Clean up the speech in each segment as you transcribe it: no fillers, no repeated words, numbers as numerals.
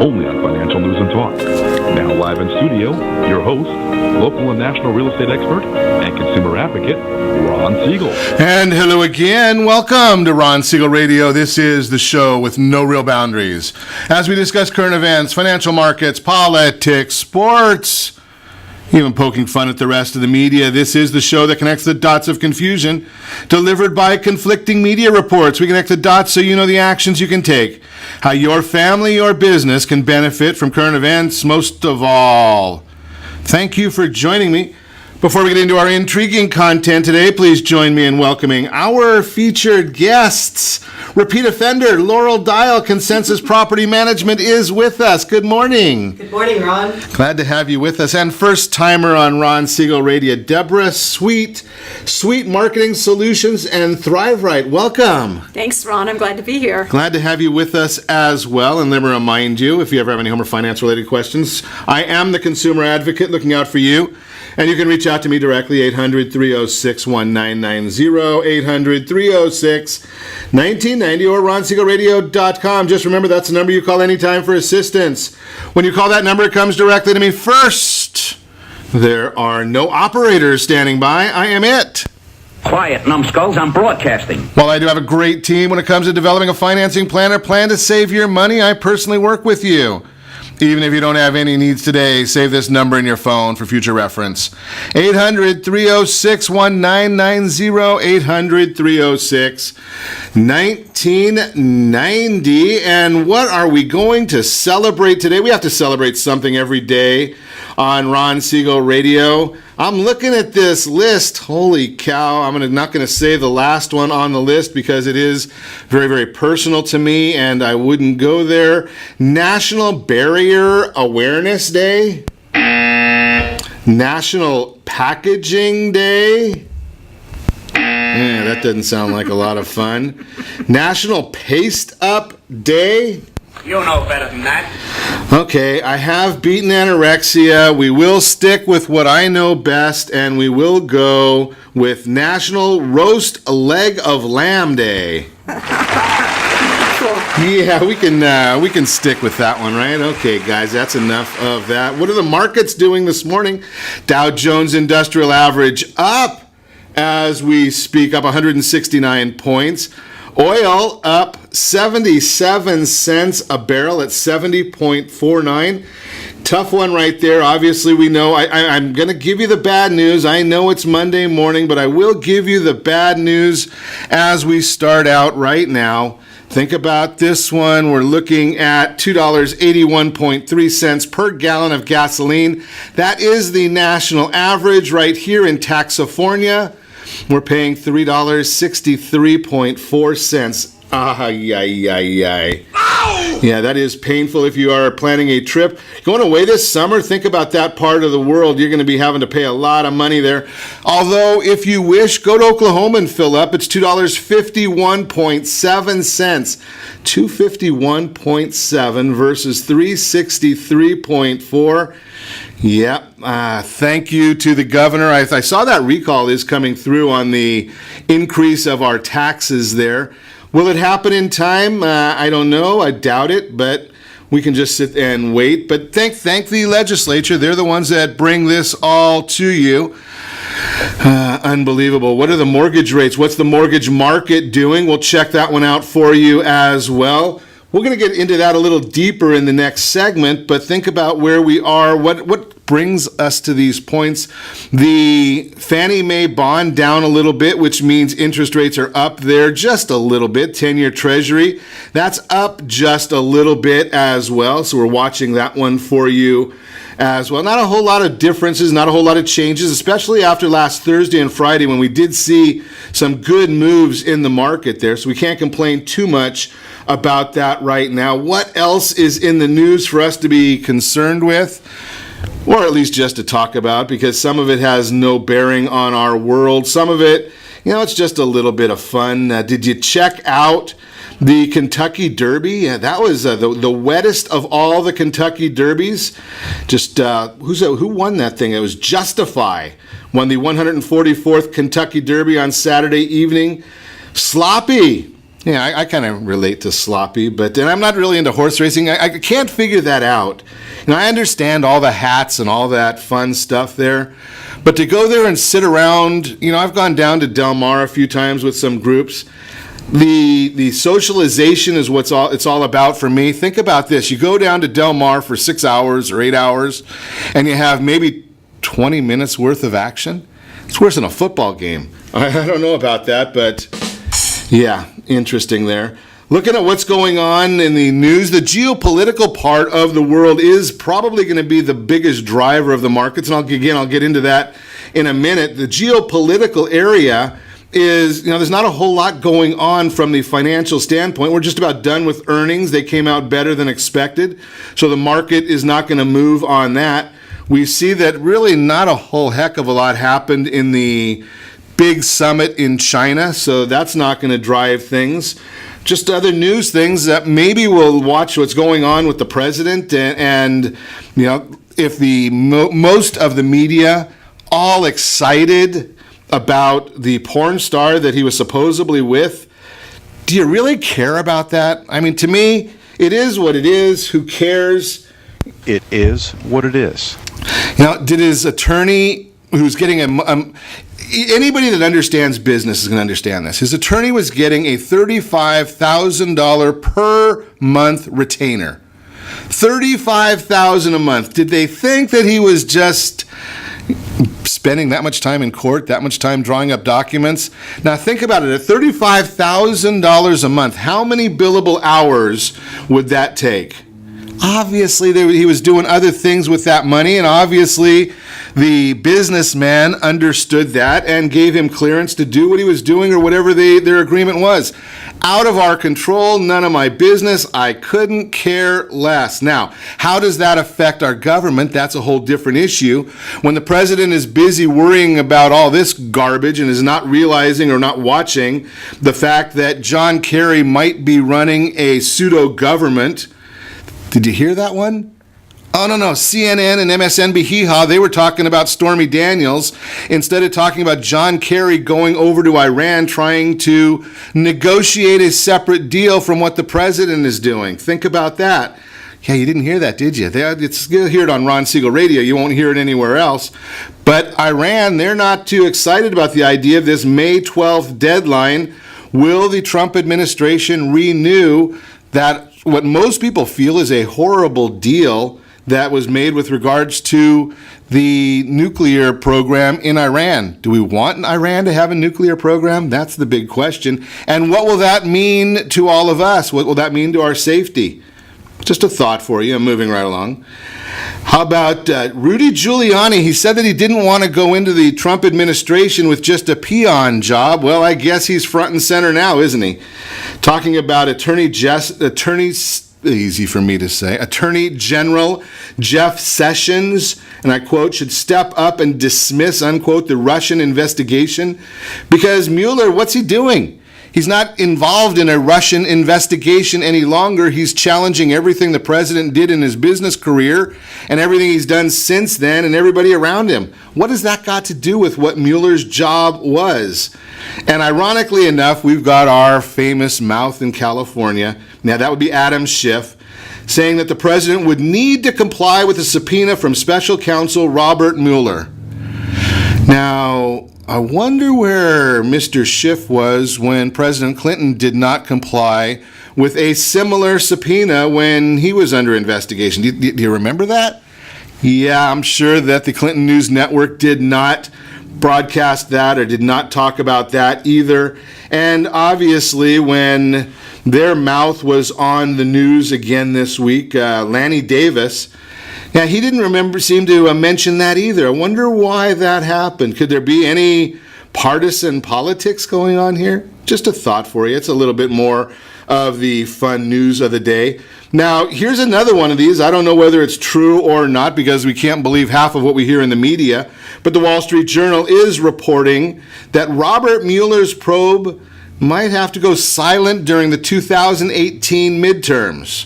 only on Financial News and Talk. Now live in studio, your host, local and national real estate expert and consumer advocate, Ron Siegel. And hello again. Welcome to Ron Siegel Radio. This is the show with no real boundaries. As we discuss current events, financial markets, politics, sports, even poking fun at the rest of the media, this is the show that connects the dots of confusion delivered by conflicting media reports. We connect the dots so you know the actions you can take, how your family or business can benefit from current events most of all. Thank you for joining me. Before we get into our intriguing content today, please join me in welcoming our featured guests. Repeat offender, Laurel Dial, Consensus Property Management is with us. Good morning. Good morning, Ron. Glad to have you with us. And first timer on Ron Siegel Radio, Debbra, Sweet Marketing Solutions and Thrive Right. Welcome. Thanks, Ron. I'm glad to be here. Glad to have you with us as well. And let me remind you, if you ever have any home or finance related questions, I am the consumer advocate looking out for you. And you can reach out to me directly, 800-306-1990, 800-306-1990, or ronsiegelradio.com. Just remember, that's the number you call anytime for assistance. When you call that number, it comes directly to me first. There are no operators standing by. I am it. Quiet, numbskulls, I'm broadcasting. While I do have a great team when it comes to developing a financing plan or plan to save your money, I personally work with you. Even if you don't have any needs today, save this number in your phone for future reference. 800-306-1990, 800-306-1990. And what are we going to celebrate today? We have to celebrate something every day on Ron Siegel Radio. I'm looking at this list. Holy cow. I'm not going to say the last one on the list because it is very, very personal to me and I wouldn't go there. National Barrier Awareness Day. National Packaging Day. Yeah, that doesn't sound like a lot of fun. National Paste Up Day. You know better than that. Okay, I have beaten anorexia. We will stick with what I know best, and we will go with National Roast Leg of Lamb Day. Yeah, we can stick with that one, right? Okay, guys, that's enough of that. What are the markets doing this morning? Dow Jones Industrial Average up as we speak, up 169 points. Oil up 77 cents a barrel at 70.49. Tough one right there. Obviously, we know. I'm going to give you the bad news. I know it's Monday morning, but I will give you the bad news as we start out right now. Think about this one. We're looking at $2.81.3 per gallon of gasoline. That is the national average right here in Taxifornia. We're paying $3.63.4. Yeah, that is painful if you are planning a trip. Going away this summer, think about that part of the world. You're going to be having to pay a lot of money there. Although, if you wish, go to Oklahoma and fill up. It's $2.51.7. $2.51.7 versus $3.63.4. Yep. Thank you to the governor. I saw that recall is coming through on the increase of our taxes there. Will it happen in time? I don't know. I doubt it, but we can just sit and wait. But thank the legislature. They're the ones that bring this all to you. Unbelievable. What are the mortgage rates? What's the mortgage market doing? We'll check that one out for you as well. We're going to get into that a little deeper in the next segment, but think about where we are, what brings us to these points. The Fannie Mae bond down a little bit, which means interest rates are up there just a little bit. 10-year Treasury, that's up just a little bit as well, so we're watching that one for you as well. Not a whole lot of differences, not a whole lot of changes, especially after last Thursday and Friday when we did see some good moves in the market there, so we can't complain too much about that right now. What else is in the news for us to be concerned with? Or at least just to talk about, because some of it has no bearing on our world. Some of it, it's just a little bit of fun. Did you check out the Kentucky Derby? Yeah, that was the wettest of all the Kentucky Derbies. Just who won that thing? It was Justify. Won the 144th Kentucky Derby on Saturday evening. Sloppy. Yeah, I kind of relate to sloppy, but and I'm not really into horse racing. I can't figure that out. I understand all the hats and all that fun stuff there, but to go there and sit around, I've gone down to Del Mar a few times with some groups. The socialization is what it's all about for me. Think about this. You go down to Del Mar for 6 hours or 8 hours, and you have maybe 20 minutes worth of action. It's worse than a football game. I don't know about that, but yeah, interesting there. Looking at what's going on in the news, the geopolitical part of the world is probably going to be the biggest driver of the markets, and I'll get into that in a minute. The geopolitical area is, there's not a whole lot going on from the financial standpoint. We're just about done with earnings. They came out better than expected, so the market is not going to move on that. We see that really not a whole heck of a lot happened in the big summit in China, so that's not going to drive things. Just other news things that maybe we'll watch what's going on with the president, and if the most of the media all excited about the porn star that he was supposedly with, do you really care about that? I mean, to me, it is what it is. Who cares? It is what it is. Did his attorney, who's getting anybody that understands business is going to understand this. His attorney was getting a $35,000 per month retainer. $35,000 a month. Did they think that he was just spending that much time in court, that much time drawing up documents? Now think about it. At $35,000 a month, how many billable hours would that take? Obviously, he was doing other things with that money, and obviously the businessman understood that and gave him clearance to do what he was doing or whatever their agreement was. Out of our control, none of my business. I couldn't care less. Now, how does that affect our government? That's a whole different issue. When the president is busy worrying about all this garbage and is not realizing or not watching the fact that John Kerry might be running a pseudo-government. Did you hear that one? Oh, no. CNN and MSNBC, they were talking about Stormy Daniels instead of talking about John Kerry going over to Iran trying to negotiate a separate deal from what the president is doing. Think about that. Yeah, you didn't hear that, did you? You'll hear it on Ron Siegel Radio. You won't hear it anywhere else. But Iran, they're not too excited about the idea of this May 12th deadline. Will the Trump administration renew that what most people feel is a horrible deal that was made with regards to the nuclear program in Iran? Do we want Iran to have a nuclear program? That's the big question. And what will that mean to all of us? What will that mean to our safety? Just a thought for you. I'm moving right along. How about Rudy Giuliani? He said that he didn't want to go into the Trump administration with just a peon job. Well, I guess he's front and center now, isn't he? Talking about Attorney General Jeff Sessions, and I quote, should step up and dismiss, unquote, the Russian investigation. Because Mueller, what's he doing? He's not involved in a Russian investigation any longer. He's challenging everything the president did in his business career and everything he's done since then and everybody around him. What has that got to do with what Mueller's job was? And ironically enough, we've got our famous mouth in California. Now, that would be Adam Schiff, saying that the president would need to comply with a subpoena from special counsel Robert Mueller. Now, I wonder where Mr. Schiff was when President Clinton did not comply with a similar subpoena when he was under investigation. Do you remember that? Yeah, I'm sure that the Clinton News Network did not broadcast that or did not talk about that either. And obviously, when their mouth was on the news again this week, Lanny Davis, yeah, he didn't seem to mention that either. I wonder why that happened. Could there be any partisan politics going on here? Just a thought for you. It's a little bit more of the fun news of the day. Now, here's another one of these. I don't know whether it's true or not because we can't believe half of what we hear in the media. But the Wall Street Journal is reporting that Robert Mueller's probe might have to go silent during the 2018 midterms.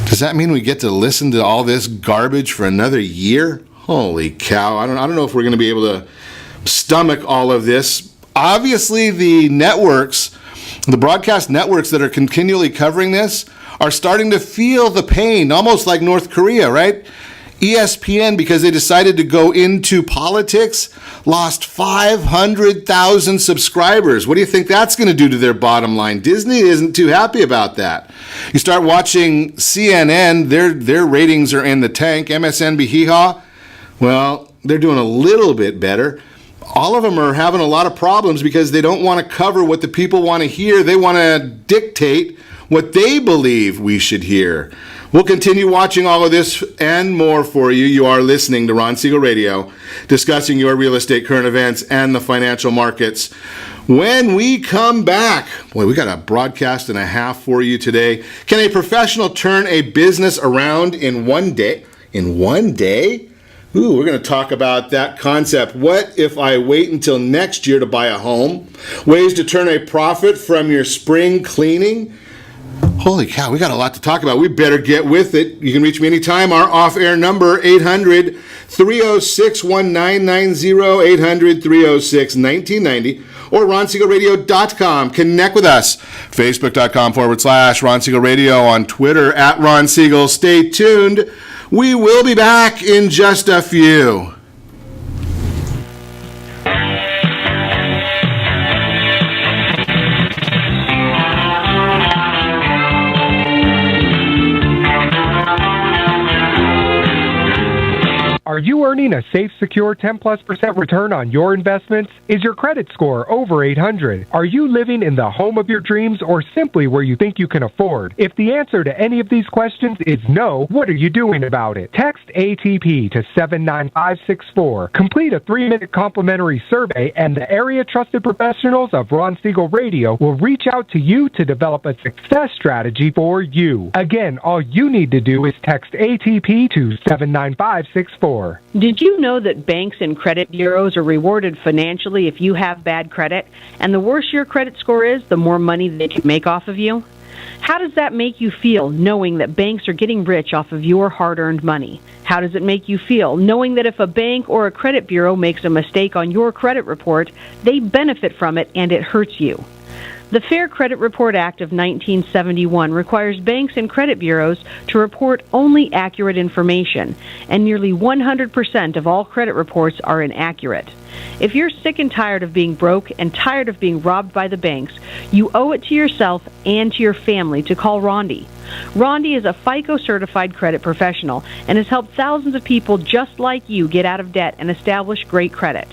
Does that mean we get to listen to all this garbage for another year? Holy cow. I don't know if we're going to be able to stomach all of this. Obviously, the networks The broadcast networks that are continually covering this are starting to feel the pain, almost like North Korea, right? ESPN, because they decided to go into politics, lost 500,000 subscribers. What do you think that's going to do to their bottom line? Disney isn't too happy about that. You start watching CNN, their ratings are in the tank. MSNBC, well, they're doing a little bit better. All of them are having a lot of problems because they don't want to cover what the people want to hear. They want to dictate what they believe we should hear. We'll continue watching all of this and more for you. You are listening to Ron Siegel Radio, discussing your real estate current events and the financial markets. When we come back, boy, we got a broadcast and a half for you today. Can a professional turn a business around in one day? In one day? Ooh, we're going to talk about that concept. What if I wait until next year to buy a home? Ways to turn a profit from your spring cleaning? Holy cow, we got a lot to talk about. We better get with it. You can reach me anytime. Our off-air number, 800-306-1990, 800-306-1990, or ronsiegelradio.com. Connect with us. Facebook.com/Ron Siegel Radio, on Twitter @Ron Siegel. Stay tuned. We will be back in just a few. Are you earning a safe, secure 10+% return on your investments? Is your credit score over 800? Are you living in the home of your dreams or simply where you think you can afford? If the answer to any of these questions is no, what are you doing about it? Text ATP to 79564. Complete a 3-minute complimentary survey and the area trusted professionals of Ron Siegel Radio will reach out to you to develop a success strategy for you. Again, all you need to do is text ATP to 79564. Did you know that banks and credit bureaus are rewarded financially if you have bad credit? And the worse your credit score is, the more money they can make off of you? How does that make you feel, knowing that banks are getting rich off of your hard-earned money? How does it make you feel, knowing that if a bank or a credit bureau makes a mistake on your credit report, they benefit from it and it hurts you? The Fair Credit Report Act of 1971 requires banks and credit bureaus to report only accurate information, and nearly 100% of all credit reports are inaccurate. If you're sick and tired of being broke and tired of being robbed by the banks, you owe it to yourself and to your family to call Rondi. Rondi is a FICO-certified credit professional and has helped thousands of people just like you get out of debt and establish great credit.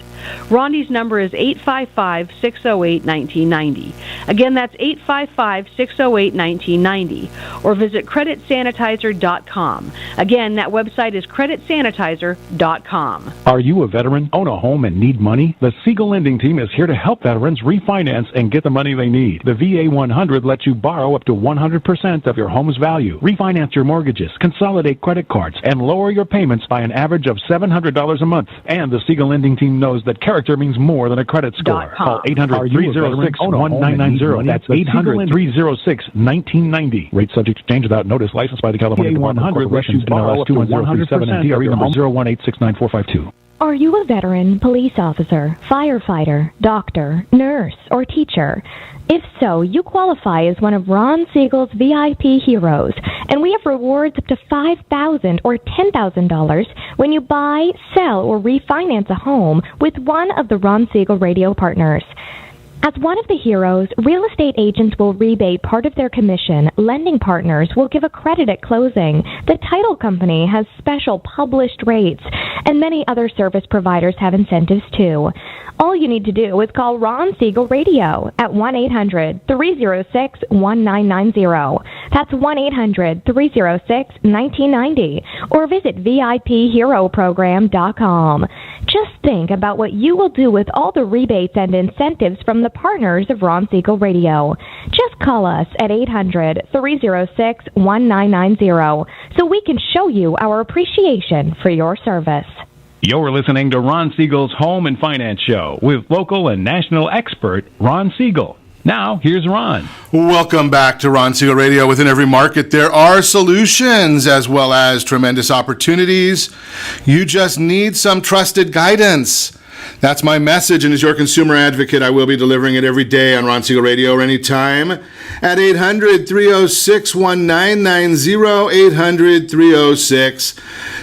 Rondi's number is 855-608-1990. Again, that's 855-608-1990. Or visit creditsanitizer.com. Again, that website is creditsanitizer.com. Are you a veteran, own a home, and need money? The Siegel Lending Team is here to help veterans refinance and get the money they need. The VA 100 lets you borrow up to 100% of your home's value, refinance your mortgages, consolidate credit cards, and lower your payments by an average of $700 a month. And the Siegel Lending Team knows that character means more than a credit score. Call 800-306-1990. That's 800-306-1990. Rate subject to change without notice. Licensed by the California Department of Corporations. NMLS 21037 and DRE number 018694552. Are you a veteran, police officer, firefighter, doctor, nurse, or teacher? If so, you qualify as one of Ron Siegel's VIP heroes, and we have rewards up to $5,000 or $10,000 when you buy, sell, or refinance a home with one of the Ron Siegel Radio partners. As one of the heroes, real estate agents will rebate part of their commission. Lending partners will give a credit at closing. The title company has special published rates, and many other service providers have incentives too. All you need to do is call Ron Siegel Radio at 1-800-306-1990. That's 1-800-306-1990. Or visit VIPHeroProgram.com. Just think about what you will do with all the rebates and incentives from the partners of Ron Siegel Radio. Just call us at 800-306-1990 so we can show you our appreciation for your service. You're listening to Ron Siegel's Home and Finance Show with local and national expert Ron Siegel. Now, here's Ron. Welcome back to Ron Siegel Radio. Within every market, there are solutions as well as tremendous opportunities. You just need some trusted guidance. That's my message, and as your consumer advocate, I will be delivering it every day on Ron Siegel Radio or anytime at 800-306-1990,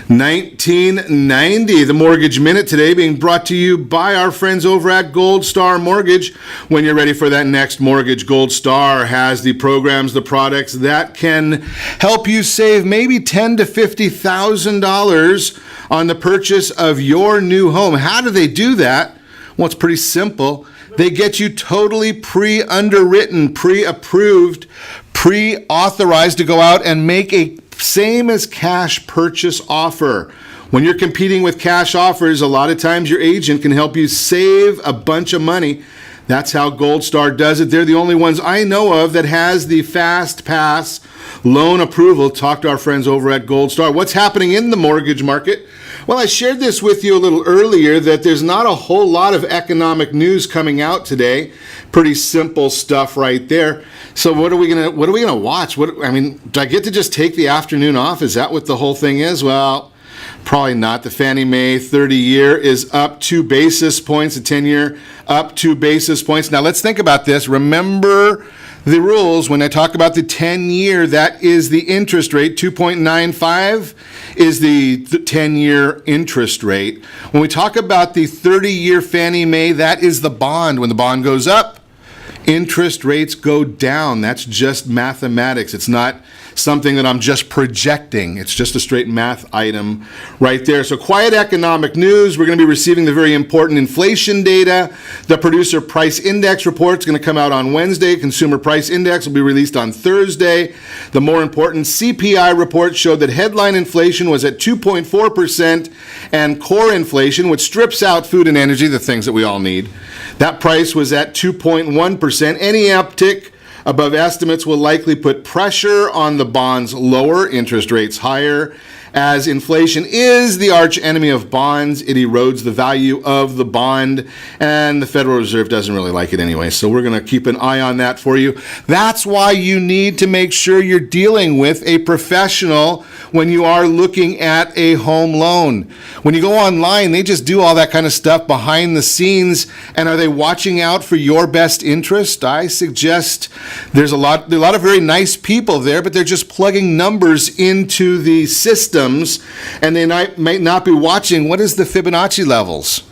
800-306-1990. The Mortgage Minute today being brought to you by our friends over at Gold Star Mortgage. When you're ready for that next mortgage, Gold Star has the programs, the products that can help you save maybe $10,000 to $50,000 on the purchase of your new home. How do they do that? Well, it's pretty simple. They get you totally pre-underwritten, pre-approved, pre-authorized to go out and make a same as cash purchase offer. When you're competing with cash offers, a lot of times your agent can help you save a bunch of money. That's how Gold Star does it. They're the only ones I know of that has the Fast Pass loan approval. Talk to our friends over at Gold Star. What's happening in the mortgage market? Well, I shared this with you a little earlier that there's not a whole lot of economic news coming out today. Pretty simple stuff right there. So what are we gonna watch? Do I get to just take the afternoon off? Is that what the whole thing is? Well, probably not. The Fannie Mae 30-year is up 2 basis points. The 10-year up 2 basis points. Now let's think about this. Remember the rules when I talk about the 10-year. That is the interest rate. 2.95 is the 10-year interest rate. When we talk about the 30-year Fannie Mae, that is the bond. When the bond goes up, interest rates go down. That's just mathematics. It's not something that I'm just projecting. It's just a straight math item right there. So quiet economic news. We're going to be receiving the very important inflation data. The Producer Price Index report is going to come out on Wednesday. Consumer Price Index will be released on Thursday. The more important CPI report showed that headline inflation was at 2.4% and core inflation, which strips out food and energy, the things that we all need, that price was at 2.1%. Any uptick above estimates will likely put pressure on the bonds lower, interest rates higher. As inflation is the arch enemy of bonds, it erodes the value of the bond, and the Federal Reserve doesn't really like it anyway, so we're going to keep an eye on that for you. That's why you need to make sure you're dealing with a professional when you are looking at a home loan. When you go online, they just do all that kind of stuff behind the scenes, and are they watching out for your best interest? I suggest there's a lot of very nice people there, but they're just plugging numbers into the system, and they might not be watching what is the Fibonacci levels.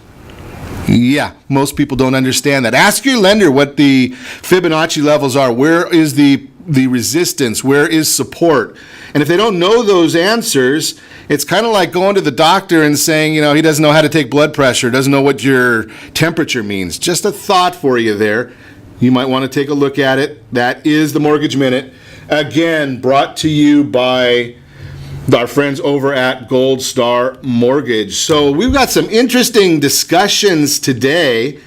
Yeah, most people don't understand that. Ask your lender what the Fibonacci levels are. Where is the resistance? Where is support? And if they don't know those answers, it's kind of like going to the doctor and saying, he doesn't know how to take blood pressure, doesn't know what your temperature means. Just a thought for you there. You might want to take a look at it. That is the Mortgage Minute. Again, brought to you by our friends over at Gold Star Mortgage. So we've got some interesting discussions today.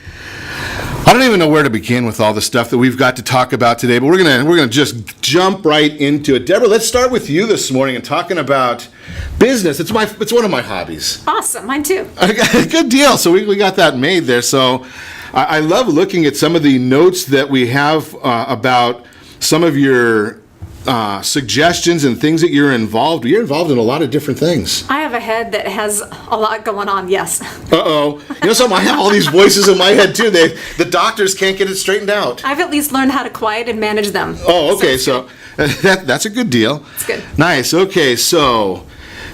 I don't even know where to begin with all the stuff that we've got to talk about today, but we're gonna just jump right into it. Deborah, let's start with you this morning and talking about business. It's one of my hobbies. Awesome, mine too. Good deal. So we got that made there. So I love looking at some of the notes that we have about some of your suggestions and things that you're involved in a a lot of different things. I have a head that has a lot going on, yes. Uh-oh. Something, I have all these voices in my head too. The doctors can't get it straightened out. I've at least learned how to quiet and manage them. Oh, okay. So that's a good deal. It's good. Nice. Okay, so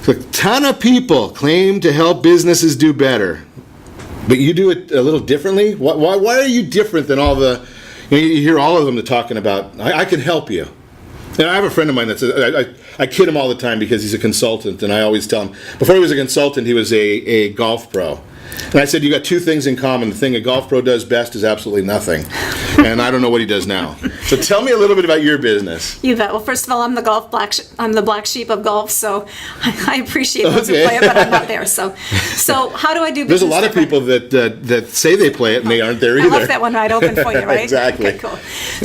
a ton of people claim to help businesses do better, but you do it a little differently. Why are you different than all the, you hear all of them talking about, I can help you. And I have a friend of mine that's I kid him all the time because he's a consultant, and I always tell him, before he was a consultant, he was a golf pro. And I said, you got two things in common. The thing a golf pro does best is absolutely nothing. And I don't know what he does now. So tell me a little bit about your business. You bet. Well, first of all, I'm the black sheep of golf, so I appreciate those who play it, but I'm not there. So how do I do business? There's a lot of people that say they play it and they aren't there either. I left that one right open for you, right? Exactly. Okay, cool.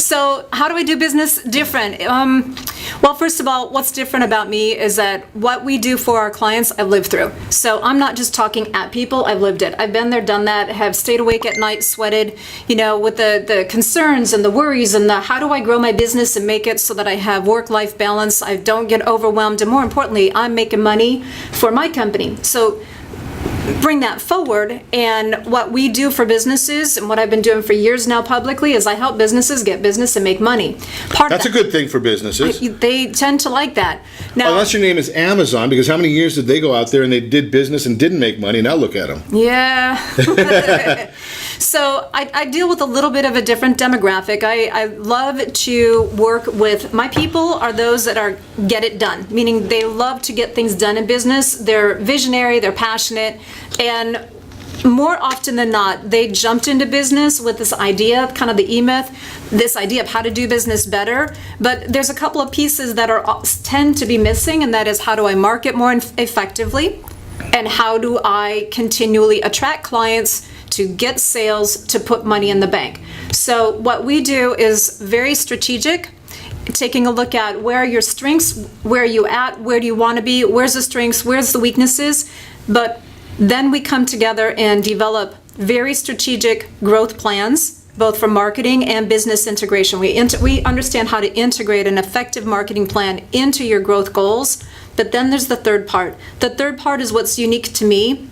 So how do I do business different? Well, first of all, what's different about me is that what we do for our clients, I've lived through. So I'm not just talking at people, I've lived it. I've been there, done that, have stayed awake at night, sweated, with the concerns and the worries and the how do I grow my business and make it so that I have work-life balance, I don't get overwhelmed, and more importantly, I'm making money for my company. So bring that forward. And what we do for businesses, and what I've been doing for years now publicly, is I help businesses get business and make money. That's a good thing for businesses. They tend to like that. Now, unless your name is Amazon, because how many years did they go out there and they did business and didn't make money? Now look at them. Yeah. So I deal with a little bit of a different demographic. I love to work with, my people are those that are get it done, meaning they love to get things done in business. They're visionary, they're passionate, and more often than not, they jumped into business with this idea, kind of the E-myth, this idea of how to do business better. But there's a couple of pieces that tend to be missing, and that is, how do I market more effectively? And how do I continually attract clients to get sales, to put money in the bank? So what we do is very strategic, taking a look at where are your strengths, where are you at, where do you want to be, where's the strengths, where's the weaknesses, but then we come together and develop very strategic growth plans, both for marketing and business integration. We understand how to integrate an effective marketing plan into your growth goals, but then there's the third part. The third part is what's unique to me.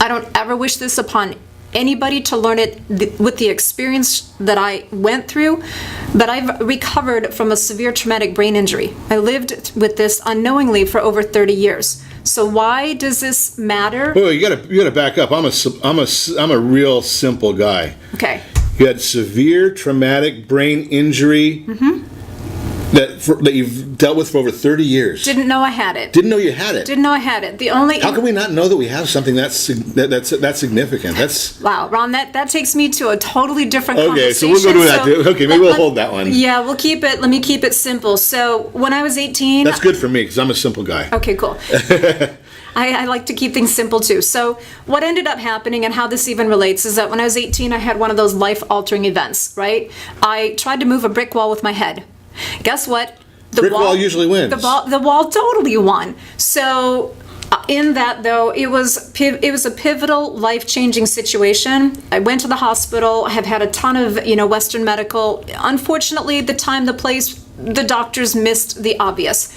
I don't ever wish this upon anybody to learn it with the experience that I went through, but I've recovered from a severe traumatic brain injury. I lived with this unknowingly for over 30 years. So why does this matter? Well, you gotta back up. I'm a real simple guy. Okay. You had severe traumatic brain injury that you've dealt with for over 30 years. Didn't know I had it. Didn't know you had it. Didn't know I had it. How can we not know that we have something that's significant? That's wow, Ron. That takes me to a totally different okay. So conversation. we'll go to that. Okay, maybe we'll hold that one. Yeah, we'll keep it. Let me keep it simple. So when I was 18, that's good for me because I'm a simple guy. Okay, cool. I like to keep things simple too. So what ended up happening, and how this even relates, is that when I was 18, I had one of those life-altering events. Right? I tried to move a brick wall with my head. Guess what? The brick wall usually wins. The wall totally won. So in that, though, it was a pivotal, life-changing situation. I went to the hospital. I have had a ton of Western medical. Unfortunately, the time, the place, the doctors missed the obvious.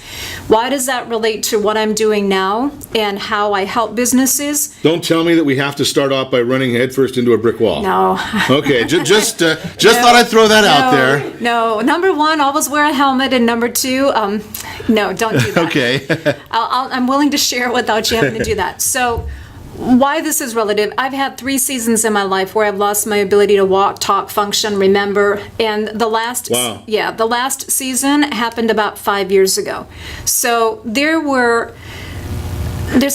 Why does that relate to what I'm doing now and how I help businesses? Don't tell me that we have to start off by running headfirst into a brick wall. No. Okay, just thought I'd throw that out there. No. Number one, always wear a helmet, and number two, no, don't do that. Okay. I'm willing to share without you having to do that. So why this is relative, I've had 3 seasons in my life where I've lost my ability to walk, talk, function, remember, and the last season happened about 5 years ago. So there's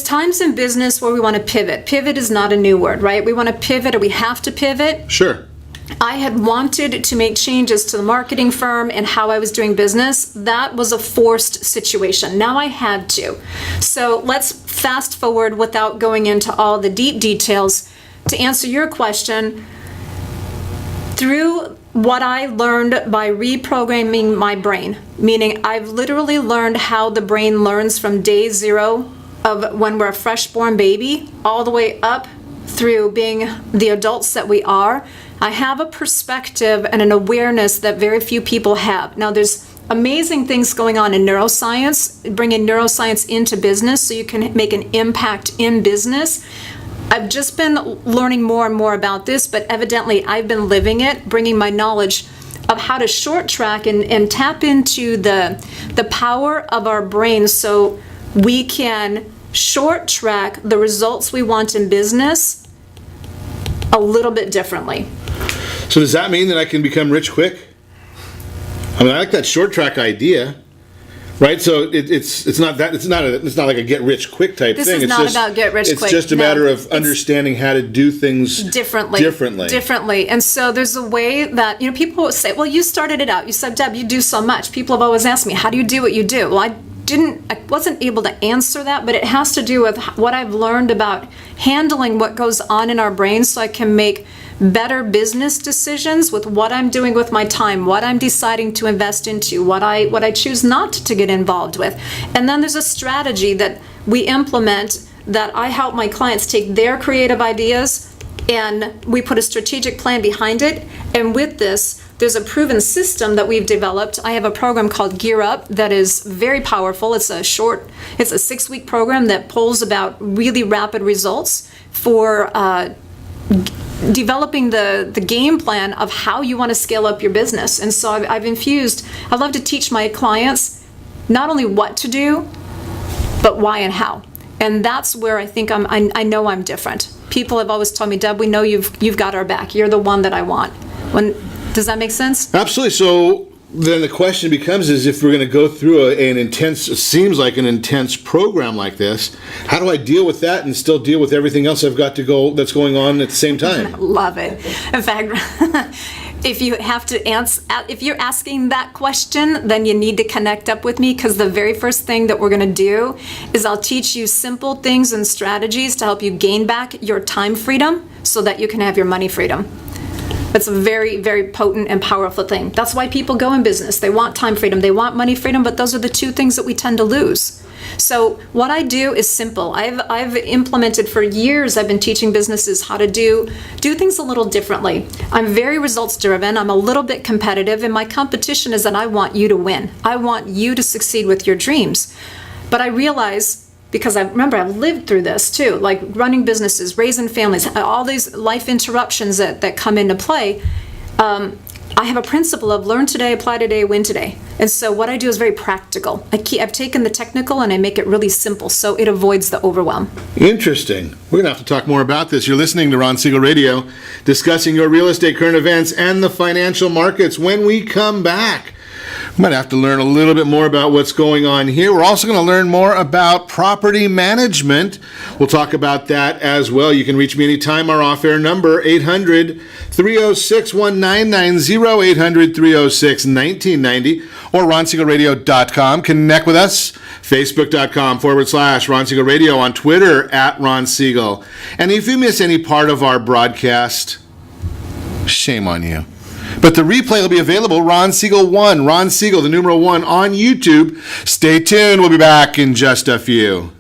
times in business where we want to pivot. Pivot is not a new word, right? We want to pivot, or we have to pivot. Sure. I had wanted to make changes to the marketing firm and how I was doing business. That was a forced situation. Now I had to. So let's fast forward without going into all the deep details. To answer your question, through what I learned by reprogramming my brain, meaning I've literally learned how the brain learns from day 0 of when we're a fresh-born baby all the way up through being the adults that we are. I have a perspective and an awareness that very few people have. Now, there's amazing things going on in neuroscience, bringing neuroscience into business so you can make an impact in business. I've just been learning more and more about this, but evidently I've been living it, bringing my knowledge of how to short track and tap into the power of our brains so we can short track the results we want in business a little bit differently. So does that mean that I can become rich quick? I mean, I like that short track idea, right? So it's not like a get rich quick type thing. This is not about get rich quick. It's just a matter of understanding how to do things differently. And so there's a way that people will say, "Well, you started it out. You said, Deb, you do so much." People have always asked me, "How do you do what you do?" Well, I wasn't able to answer that, but it has to do with what I've learned about handling what goes on in our brains so I can make better business decisions with what I'm doing with my time, what I'm deciding to invest into, what I choose not to get involved with. And then there's a strategy that we implement that I help my clients take their creative ideas and we put a strategic plan behind it. And with this, there's a proven system that we've developed. I have a program called Gear Up that is very powerful. It's a 6-week program that pulls about really rapid results for developing the game plan of how you want to scale up your business. And so I love to teach my clients not only what to do, but why and how. And that's where I think I know I'm different. People have always told me, Deb, we know you've got our back. You're the one that I want. Does that make sense? Absolutely. So then the question becomes is if we're going to go through seems like an intense program like this, how do I deal with that and still deal with everything else that's going on at the same time? Love it. In fact, if you're asking that question, then you need to connect up with me, because the very first thing that we're going to do is I'll teach you simple things and strategies to help you gain back your time freedom so that you can have your money freedom. It's a very, very potent and powerful thing. That's why people go in business. They want time freedom, they want money freedom, but those are the two things that we tend to lose. So what I do is simple. I've implemented for years, I've been teaching businesses how to do things a little differently. I'm very results driven. I'm a little bit competitive, and my competition is that I want you to win. I want you to succeed with your dreams. But I realize, because I've lived through this too, like running businesses, raising families, all these life interruptions that come into play. I have a principle of learn today, apply today, win today. And so what I do is very practical. I've taken the technical and I make it really simple so it avoids the overwhelm. Interesting. We're going to have to talk more about this. You're listening to Ron Siegel Radio, discussing your real estate current events and the financial markets. When we come back, we might have to learn a little bit more about what's going on here. We're also going to learn more about property management. We'll talk about that as well. You can reach me anytime. Our off-air number, 800-306-1990, 800-306-1990, or ronsiegelradio.com. Connect with us, facebook.com/Ron Siegel Radio, on Twitter @Ron Siegel. And if you miss any part of our broadcast, shame on you. But the replay will be available, Ron Siegel 1, Ron Siegel, the numeral 1, on YouTube. Stay tuned. We'll be back in just a few.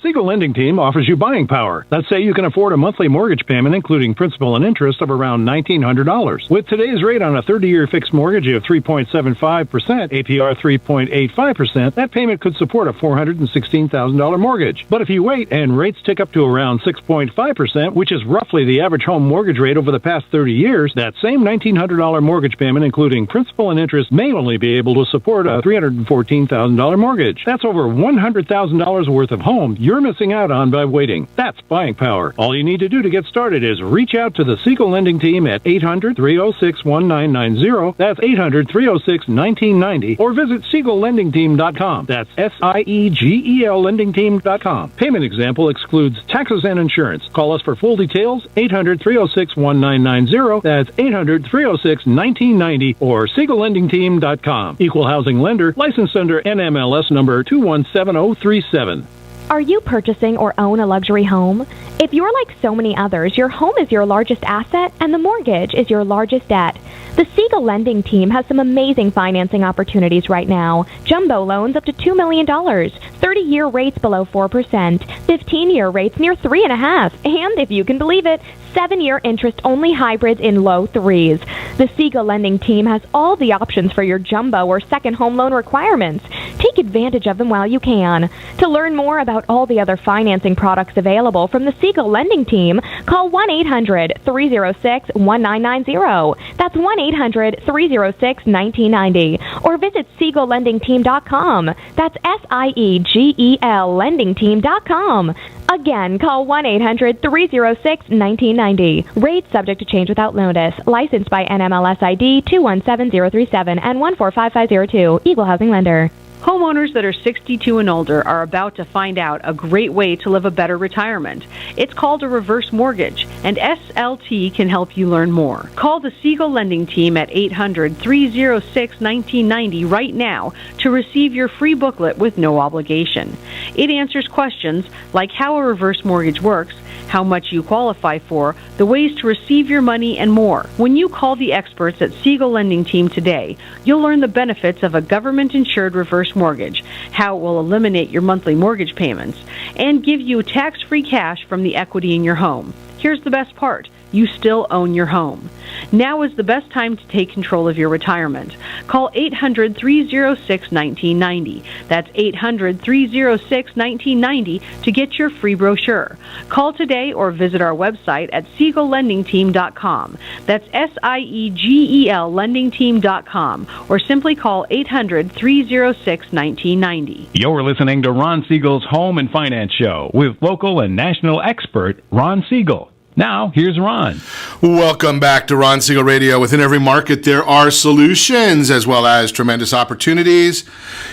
Siegel Lending Team offers you buying power. Let's say you can afford a monthly mortgage payment, including principal and interest, of around $1,900. With today's rate on a 30-year fixed mortgage of 3.75%, APR 3.85%, that payment could support a $416,000 mortgage. But if you wait and rates tick up to around 6.5%, which is roughly the average home mortgage rate over the past 30 years, that same $1,900 mortgage payment, including principal and interest, may only be able to support a $314,000 mortgage. That's over $100,000 worth of home you're missing out on by waiting. That's buying power. All you need to do to get started is reach out to the Siegel Lending Team at 800-306-1990. That's 800-306-1990. Or visit SiegelLendingTeam.com. That's SIEGEL LendingTeam.com. Payment example excludes taxes and insurance. Call us for full details, 800-306-1990. That's 800-306-1990 or SiegelLendingTeam.com. Equal housing lender, licensed under NMLS number 217037. Are you purchasing or own a luxury home? If you're like so many others, your home is your largest asset and the mortgage is your largest debt. The Siegel Lending Team has some amazing financing opportunities right now. Jumbo loans up to $2 million, 30-year rates below 4%, 15-year rates near 3.5%, and if you can believe it, 7-year interest-only hybrids in low 3s. The Siegel Lending Team has all the options for your jumbo or second home loan requirements. Take advantage of them while you can. To learn more about all the other financing products available from the Siegel Lending Team, call 1-800-306-1990. That's 1-800-306-1990. Or visit SiegelLendingTeam.com. That's SIEGEL LendingTeam.com. Again, call 1-800-306-1990. Rates subject to change without notice. Licensed by NMLS ID 217037 and 145502. Equal housing lender. Homeowners that are 62 and older are about to find out a great way to live a better retirement. It's called a reverse mortgage, and SLT can help you learn more. Call the Siegel Lending Team at 800-306-1990 right now to receive your free booklet with no obligation. It answers questions like how a reverse mortgage works, how much you qualify for, the ways to receive your money, and more. When you call the experts at Siegel Lending Team today, you'll learn the benefits of a government-insured reverse first mortgage, how it will eliminate your monthly mortgage payments, and give you tax-free cash from the equity in your home. Here's the best part. You still own your home. Now is the best time to take control of your retirement. Call 800-306-1990. That's 800-306-1990 to get your free brochure. Call today or visit our website at siegellendingteam.com. That's SIEGEL lendingteam.com, or simply call 800-306-1990. You're listening to Ron Siegel's Home and Finance Show with local and national expert Ron Siegel. Now, here's Ron. Welcome back to Ron Siegel Radio. Within every market, there are solutions as well as tremendous opportunities.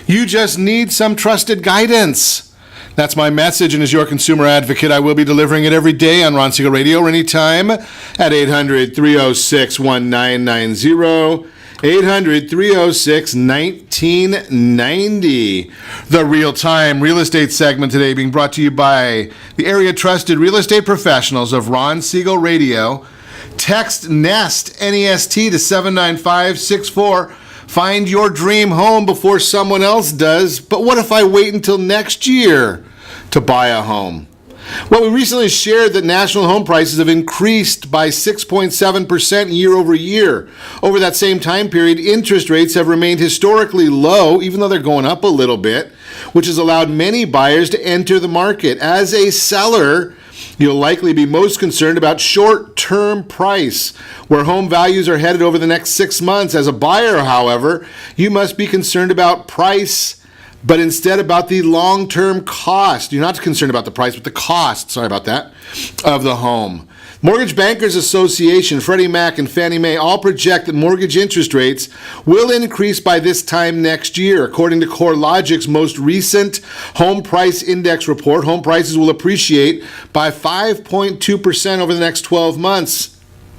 You just need some trusted guidance. That's my message, and as your consumer advocate, I will be delivering it every day on Ron Siegel Radio or anytime at 800-306-1990. 800-306-1990. The real-time real estate segment today being brought to you by the area-trusted real estate professionals of Ron Siegel Radio. Text NEST, N-E-S-T, to 79564. Find your dream home before someone else does. But what if I wait until next year to buy a home? Well, we recently shared that national home prices have increased by 6.7% year over year. Over that same time period, interest rates have remained historically low, even though they're going up a little bit, which has allowed many buyers to enter the market. As a seller, you'll likely be most concerned about short-term price, where home values are headed over the next 6 months. As a buyer, however, you must be concerned about price, but instead about the long-term cost. You're not concerned about the price, but the cost, of the home. Mortgage Bankers Association, Freddie Mac, and Fannie Mae all project that mortgage interest rates will increase by this time next year. According to CoreLogic's most recent Home Price Index report, home prices will appreciate by 5.2% over the next 12 months.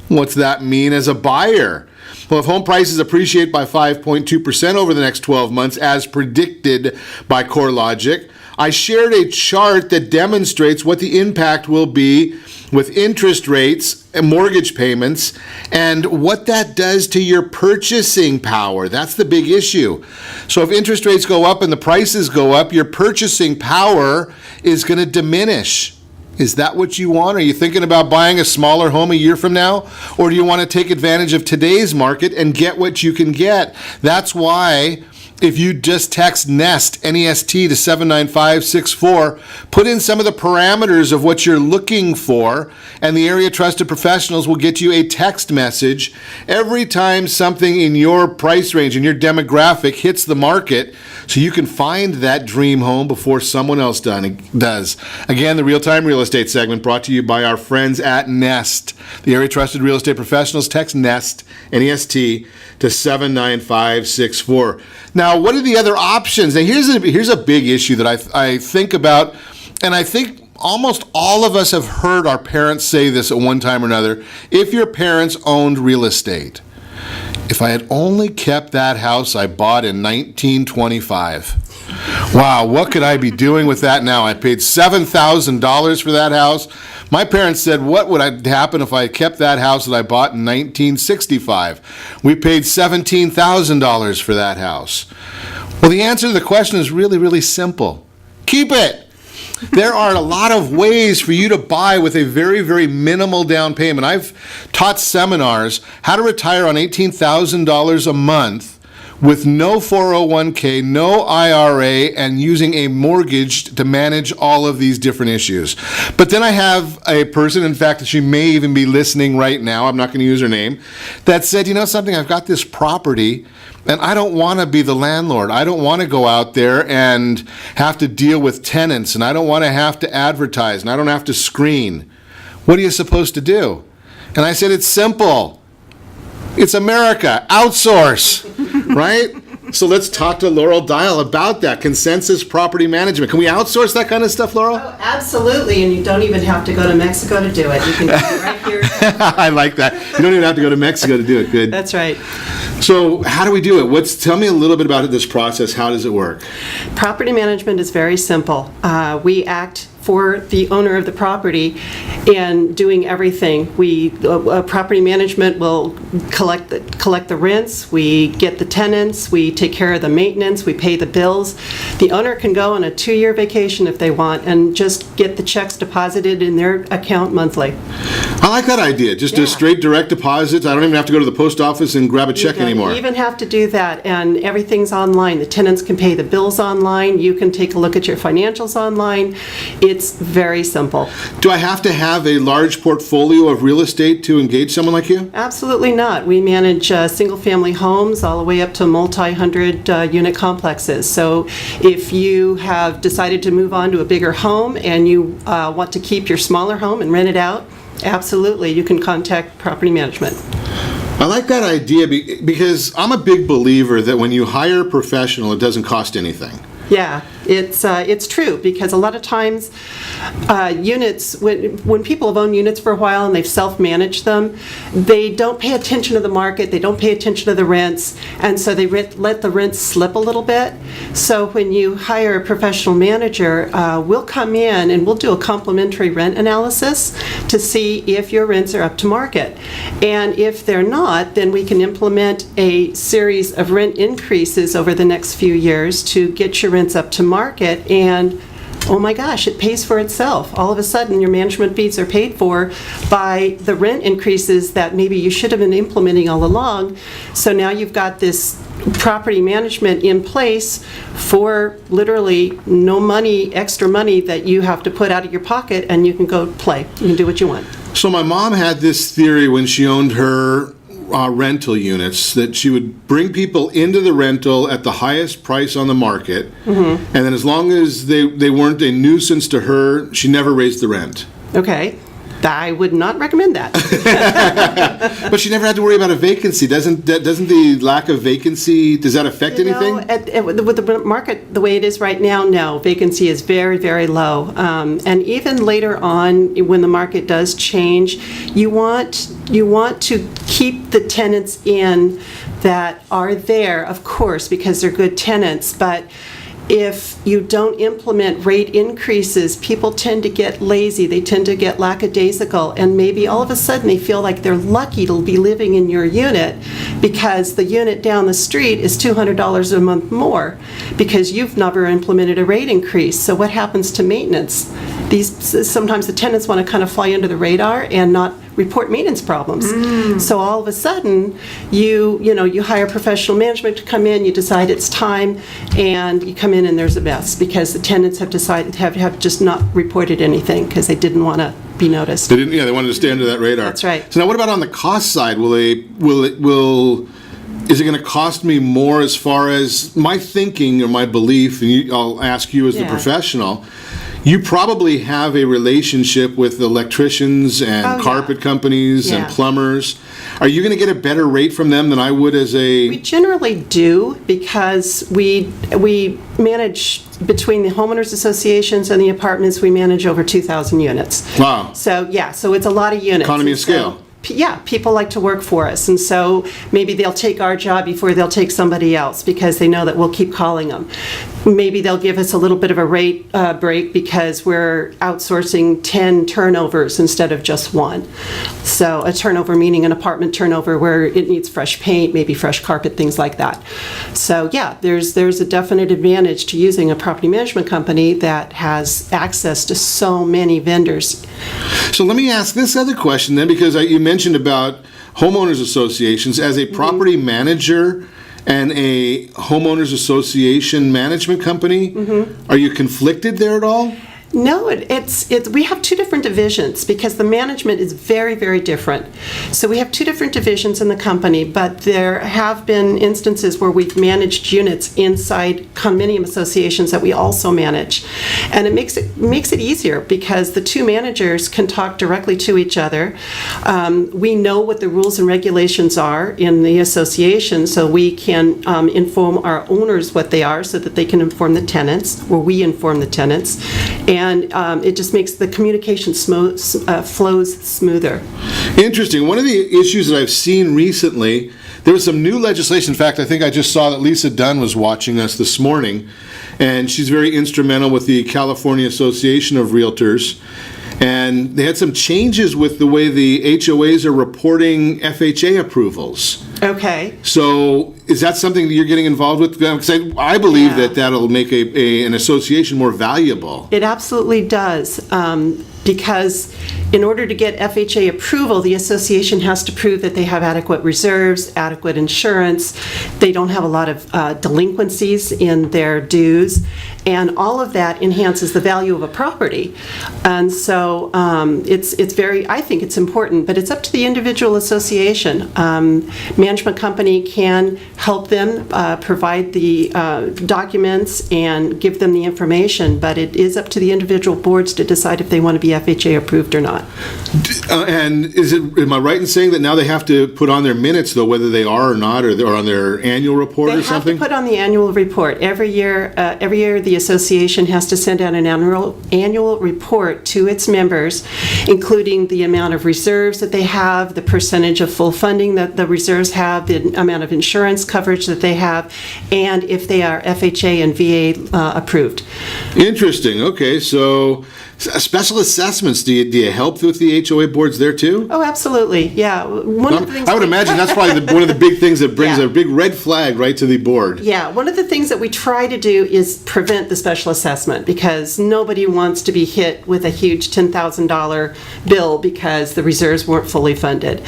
What's that mean as a buyer? Well, if home prices appreciate by 5.2% over the next 12 months, as predicted by CoreLogic, I shared a chart that demonstrates what the impact will be with interest rates and mortgage payments and what that does to your purchasing power. That's the big issue. So if interest rates go up and the prices go up, your purchasing power is going to diminish. Is that what you want? Are you thinking about buying a smaller home a year from now? Or do you want to take advantage of today's market and get what you can get? That's why if you just text NEST, N-E-S-T, to 79564, put in some of the parameters of what you're looking for, and the area trusted professionals will get you a text message every time something in your price range, in your demographic, hits the market, so you can find that dream home before someone else does. Again, the real-time real estate segment brought to you by our friends at Nest. The area trusted real estate professionals. Text NEST, N-E-S-T, to 79564. Now, what are the other options? Now, here's a big issue that I think about, and I think almost all of us have heard our parents say this at one time or another. If your parents owned real estate, if I had only kept that house I bought in 1925. Wow, what could I be doing with that now? I paid $7,000 for that house. My parents said, what would happen if I kept that house that I bought in 1965? We paid $17,000 for that house. Well, the answer to the question is really, really simple. Keep it. There are a lot of ways for you to buy with a very, very minimal down payment. I've taught seminars how to retire on $18,000 a month with no 401k, no IRA, and using a mortgage to manage all of these different issues. But then I have a person, in fact, she may even be listening right now, I'm not going to use her name, that said, you know something, I've got this property, and I don't want to be the landlord. I don't want to go out there and have to deal with tenants, and I don't want to have to advertise, and I don't have to screen. What are you supposed to do? And I said, it's simple. It's America. Outsource, right? So let's talk to Laurel Dial about that, consensus property management. Can we outsource that kind of stuff, Laurel? Oh, absolutely, and you don't even have to go to Mexico to do it. You can do it right here. I like that. You don't even have to go to Mexico to do it. Good. That's right. So how do we do it? Tell me a little bit about this process. How does it work? Property management is very simple. We act for the owner of the property and doing everything. Property management will collect the rents, we get the tenants, we take care of the maintenance, we pay the bills. The owner can go on a 2-year vacation if they want and just get the checks deposited in their account monthly. I like that idea. Just a straight direct deposit. I don't even have to go to the post office and grab a check anymore. You don't even have to do that, and everything's online. The tenants can pay the bills online. You can take a look at your financials online. It's very simple. Do I have to have a large portfolio of real estate to engage someone like you? Absolutely not. We manage single-family homes all the way up to multi-hundred unit complexes. So if you have decided to move on to a bigger home and you want to keep your smaller home and rent it out, absolutely, you can contact property management. I like that idea because I'm a big believer that when you hire a professional, it doesn't cost anything. Yeah, it's true, because a lot of times units, when people have owned units for a while and they've self-managed them, they don't pay attention to the market, they don't pay attention to the rents, and so they let the rents slip a little bit. So when you hire a professional manager, we'll come in and we'll do a complimentary rent analysis to see if your rents are up to market. And if they're not, then we can implement a series of rent increases over the next few years to get your rents up to market, and oh my gosh, it pays for itself. All of a sudden your management fees are paid for by the rent increases that maybe you should have been implementing all along. So now you've got this property management in place for literally no money, extra money that you have to put out of your pocket, and you can go play. You can do what you want. So my mom had this theory when she owned her rental units, that she would bring people into the rental at the highest price on the market, and then as long as they weren't a nuisance to her, she never raised the rent. Okay. I would not recommend that. But she never had to worry about a vacancy. Doesn't the lack of vacancy, does that affect anything? With the market the way it is right now, no. Vacancy is very, very low. And even later on, when the market does change, you want to keep the tenants in that are there, of course, because they're good tenants. But if you don't implement rate increases, people tend to get lazy, they tend to get lackadaisical, and maybe all of a sudden they feel like they're lucky to be living in your unit because the unit down the street is $200 a month more because you've never implemented a rate increase. So what happens to maintenance? Sometimes the tenants want to kind of fly under the radar and not report maintenance problems. So all of a sudden, you hire professional management to come in, you decide it's time, and you come in and there's a mess because the tenants have decided have just not reported anything because they didn't want to be noticed. They wanted to stay under that radar. That's right. So now what about on the cost side? Is it going to cost me more as far as my thinking or my belief, and I'll ask you as the professional, you probably have a relationship with electricians and carpet companies and plumbers. Are you going to get a better rate from them than I would as a... We generally do, because we manage, between the homeowners associations and the apartments, we manage over 2,000 units. Wow. So so it's a lot of units. Economy of scale. People like to work for us, and so maybe they'll take our job before they'll take somebody else because they know that we'll keep calling them. Maybe they'll give us a little bit of a rate break because we're outsourcing 10 turnovers instead of just one. So a turnover meaning an apartment turnover where it needs fresh paint, maybe fresh carpet, things like that. So there's a definite advantage to using a property management company that has access to so many vendors. So let me ask this other question then, because you mentioned about homeowners associations. As a property manager and a homeowners association management company, are you conflicted there at all? No, we have two different divisions because the management is very, very different. So we have two different divisions in the company, but there have been instances where we've managed units inside condominium associations that we also manage. And it makes it easier because the two managers can talk directly to each other. We know what the rules and regulations are in the association, so we can inform our owners what they are so that they can inform the tenants, or we inform the tenants. And it just makes the communication flows smoother. Interesting. One of the issues that I've seen recently there was some new legislation. In fact, I think I just saw that Lisa Dunn was watching us this morning, and she's very instrumental with the California Association of Realtors. And they had some changes with the way the HOAs are reporting FHA approvals. Okay. So is that something that you're getting involved with? Because I believe that that'll make an association more valuable. It absolutely does. Because in order to get FHA approval, the association has to prove that they have adequate reserves, adequate insurance, they don't have a lot of delinquencies in their dues, and all of that enhances the value of a property. And so it's very, I think it's important, but it's up to the individual association. Management company can help them provide the documents and give them the information, but it is up to the individual boards to decide if they want to be FHA approved or not. And am I right in saying that now they have to put on their minutes, though, whether they are or not, or they're on their annual report or something? They have to put on the annual report. Every year the association has to send out an annual report to its members, including the amount of reserves that they have, the percentage of full funding that the reserves have, the amount of insurance coverage that they have, and if they are FHA and VA approved. Interesting. Okay, so special assessments, do you help with the HOA boards there too? Oh, absolutely. Yeah. One of the things I would imagine that's probably one of the big things that brings a big red flag right to the board. Yeah. One of the things that we try to do is prevent the special assessment, because nobody wants to be hit with a huge $10,000 bill because the reserves weren't fully funded.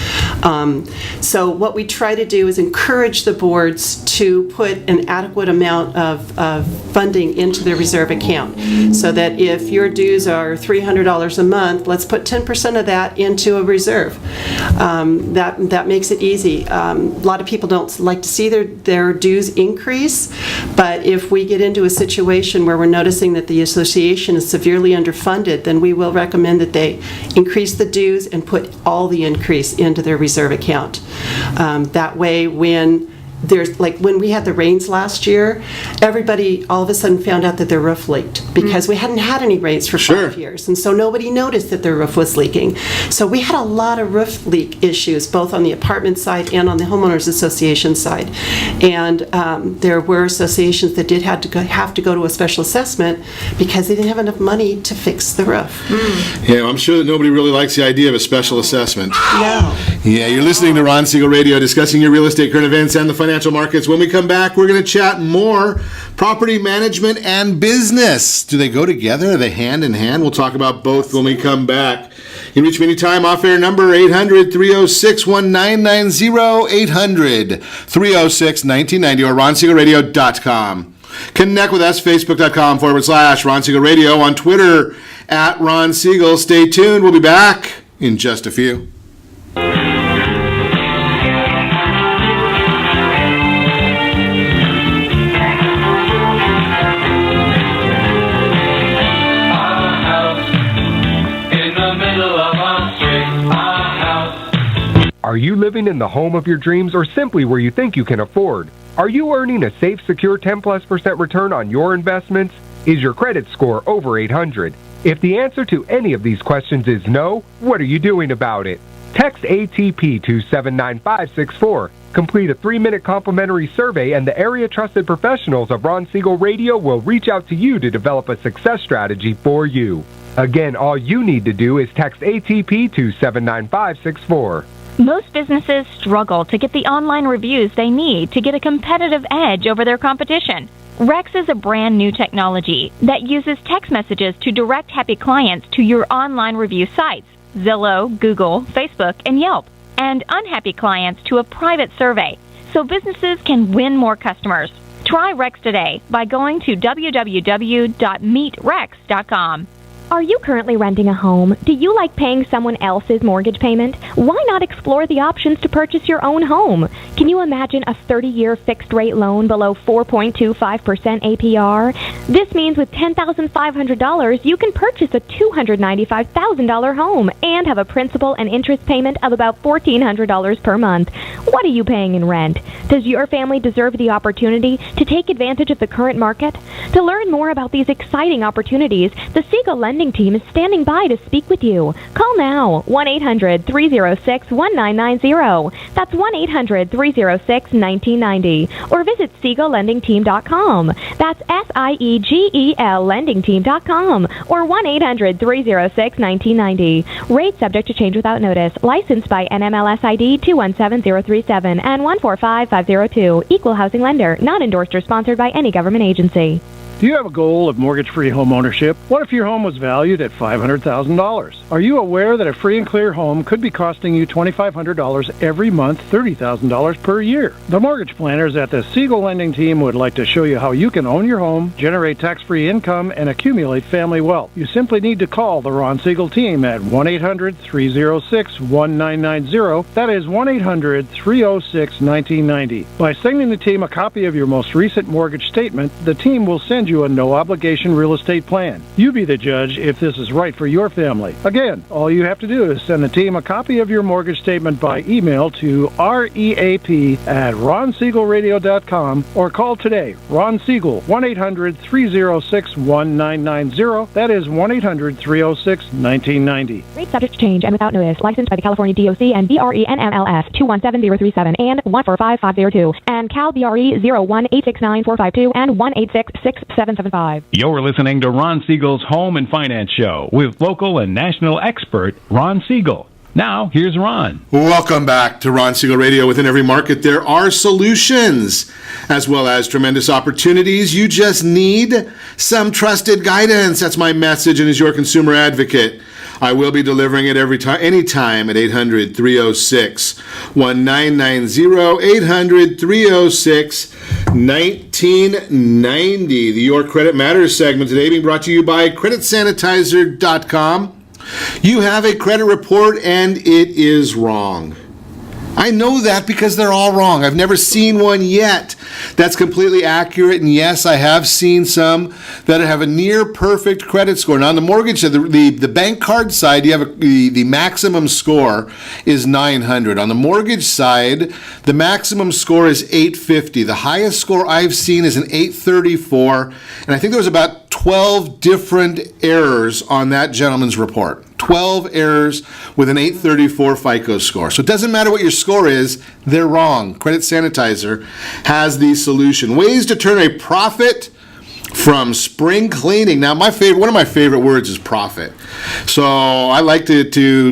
So what we try to do is encourage the boards to put an adequate amount of funding into their reserve account, so that if your dues are $300 a month, let's put 10% of that into a reserve. That makes it easy. A lot of people don't like to see their dues increase, but if we get into a situation where we're noticing that the association is severely underfunded, then we will recommend that they increase the dues and put all the increase into their reserve account. That way, when we had the rains last year, everybody all of a sudden found out that their roof leaked because we hadn't had any rains for 5 years, and so nobody noticed that their roof was leaking. So we had a lot of roof leak issues, both on the apartment side and on the homeowners association side. And there were associations that did have to go to a special assessment because they didn't have enough money to fix the roof. Yeah, I'm sure that nobody really likes the idea of a special assessment. No. Yeah, you're listening to Ron Siegel Radio, discussing your real estate, current events, and the financial markets. When we come back, we're going to chat more property management and business. Do they go together? Are they hand in hand? We'll talk about both when we come back. You can reach me anytime. Off-air number 800-306-1990, 800-306-1990, or ronsiegelradio.com. Connect with us, facebook.com/Ron Siegel Radio, on Twitter @Ron Siegel. Stay tuned. We'll be back in just a few. Are you living in the home of your dreams, or simply where you think you can afford? Are you earning a safe, secure 10+% return on your investments? Is your credit score over 800? If the answer to any of these questions is no, what are you doing about it? Text ATP to 79564. Complete a 3-minute complimentary survey, and the area trusted professionals of Ron Siegel Radio will reach out to you to develop a success strategy for you. Again, all you need to do is text ATP to 79564. Most businesses struggle to get the online reviews they need to get a competitive edge over their competition. Rex is a brand new technology that uses text messages to direct happy clients to your online review sites, Zillow, Google, Facebook, and Yelp, and unhappy clients to a private survey, so businesses can win more customers. Try Rex today by going to www.meetrex.com. Are you currently renting a home? Do you like paying someone else's mortgage payment? Why not explore the options to purchase your own home? Can you imagine a 30-year fixed-rate loan below 4.25% APR? This means with $10,500, you can purchase a $295,000 home and have a principal and interest payment of about $1,400 per month. What are you paying in rent? Does your family deserve the opportunity to take advantage of the current market? To learn more about these exciting opportunities, the Siegel Lending Lending Team is standing by to speak with you. Call now, 1-800-306-1990. That's 1-800-306-1990. Or visit SiegelLendingTeam.com. That's SIEGEL LendingTeam.com. Or 1-800-306-1990. Rate subject to change without notice. Licensed by NMLS ID 217037 and 145502. Equal housing lender. Not endorsed or sponsored by any government agency. Do you have a goal of mortgage-free home ownership? What if your home was valued at $500,000? Are you aware that a free and clear home could be costing you $2,500 every month, $30,000 per year? The mortgage planners at the Siegel Lending Team would like to show you how you can own your home, generate tax-free income, and accumulate family wealth. You simply need to call the Ron Siegel team at 1-800-306-1990. That is 1-800-306-1990. By sending the team a copy of your most recent mortgage statement, the team will send you a no-obligation real estate plan. You be the judge if this is right for your family. Again, all you have to do is send the team a copy of your mortgage statement by email to reap@ronsiegelradio.com or call today. Ron Siegel, 1-800-306-1990. That is 1-800-306-1990. Rate subject to change and without notice. Licensed by the California DOC and BRE NMLS 217037 and 145502 and Cal BRE 01869452 and 1866775. You're listening to Ron Siegel's Home and Finance Show with local and national expert Ron Siegel. Now, here's Ron. Welcome back to Ron Siegel Radio. Within every market, there are solutions as well as tremendous opportunities. You just need some trusted guidance. That's my message, and as your consumer advocate, I will be delivering it anytime at 800-306-1990, 800-306-1990. The Your Credit Matters segment today being brought to you by CreditSanitizer.com. You have a credit report and it is wrong. I know that because they're all wrong. I've never seen one yet that's completely accurate. And yes, I have seen some that have a near perfect credit score. Now, on the mortgage, the bank card side, you have the maximum score is 900. On the mortgage side, the maximum score is 850. The highest score I've seen is an 834. And I think there was about 12 different errors on that gentleman's report. 12 errors with an 834 FICO score. So it doesn't matter what your score is, they're wrong. Credit Sanitizer has the solution. Ways to turn a profit from spring cleaning. Now, one of my favorite words is profit. So I like to